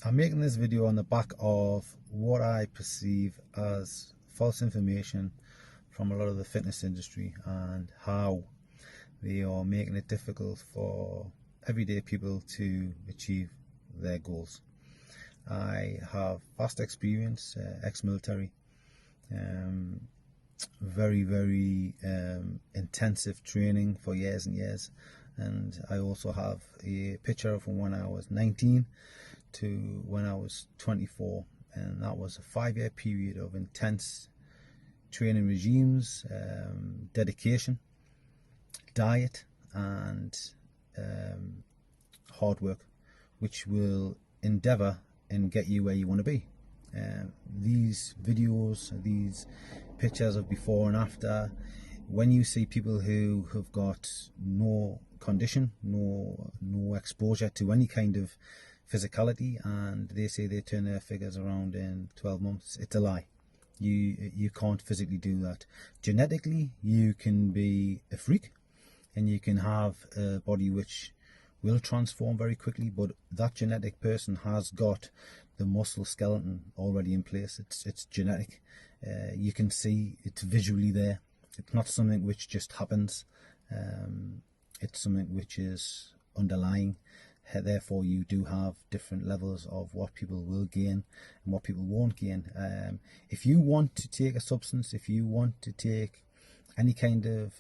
I'm making this video on the back of what I perceive as false information from a lot of the fitness industry and how they are making it difficult for everyday people to achieve their goals. I have vast experience, ex-military, very intensive training for years and years, and I also have a picture from when I was 19 to when I was 24, and that was a 5-year period of intense training regimes, dedication, diet, and hard work, which will endeavour and get you where you want to be. These videos, these pictures of before and after, when you see people who have got no condition, no exposure to any kind of physicality, and they say they turn their figures around in 12 months, it's a lie. You can't physically do that. Genetically, you can be a freak and you can have a body which will transform very quickly, but that genetic person has got the muscle skeleton already in place. It's genetic. You can see it's visually there. It's not something which just happens. It's something which is underlying. Therefore, you do have different levels of what people will gain and what people won't gain. If you want to take a substance, if you want to take any kind of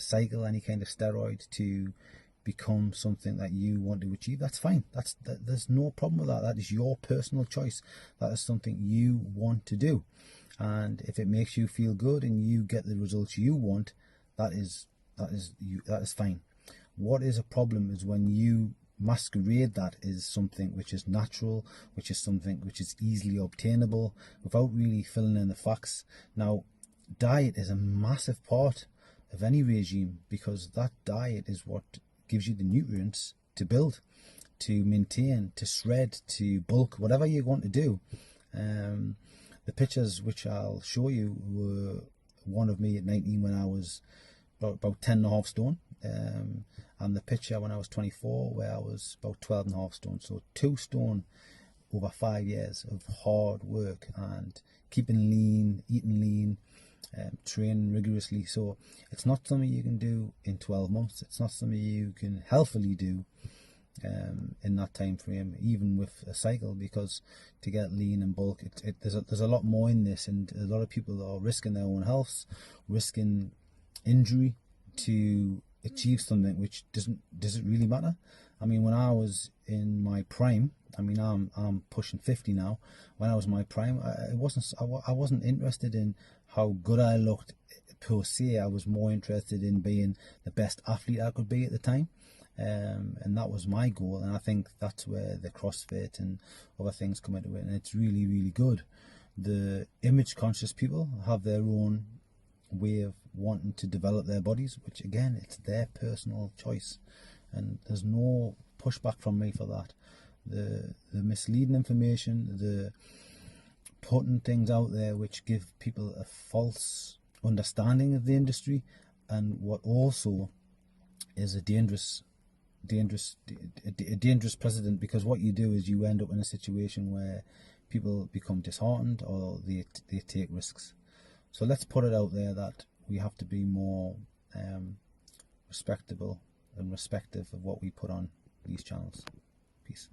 cycle, any kind of steroid to become something that you want to achieve, that's fine. There's no problem with that. That is your personal choice. That is something you want to do, and if it makes you feel good and you get the results you want, that is fine. What is a problem is when you masquerade that is something which is natural, which is something which is easily obtainable, without really filling in the facts. Now, diet is a massive part of any regime, because that diet is what gives you the nutrients to build, to maintain, to shred, to bulk, whatever you want to do. The pictures which I'll show you were one of me at 19 when I was about 10.5 stone, and the picture when I was 24 where I was about 12.5 stone. So 2 stone over 5 years of hard work and keeping lean, eating lean, training rigorously. So it's not something you can do in 12 months. It's not something you can healthily do in that time frame, even with a cycle, because to get lean and bulk, there's a lot more in this, and a lot of people are risking their own health, risking injury to achieve something which does it really matter. I mean, when I was in my prime, I mean, I'm pushing 50 now. When I was in my prime, I wasn't interested in how good I looked per se. I was more interested in being the best athlete I could be at the time, and that was my goal. And I think that's where the CrossFit and other things come into it, and it's really good. The image conscious people have their own way of wanting to develop their bodies, which again, it's their personal choice, and there's no pushback from me for that. The misleading information, the putting things out there which give people a false understanding of the industry, and what also is a dangerous precedent, because what you do is you end up in a situation where people become disheartened or they take risks. So let's put it out there that we have to be more respectable and respective of what we put on these channels. Peace.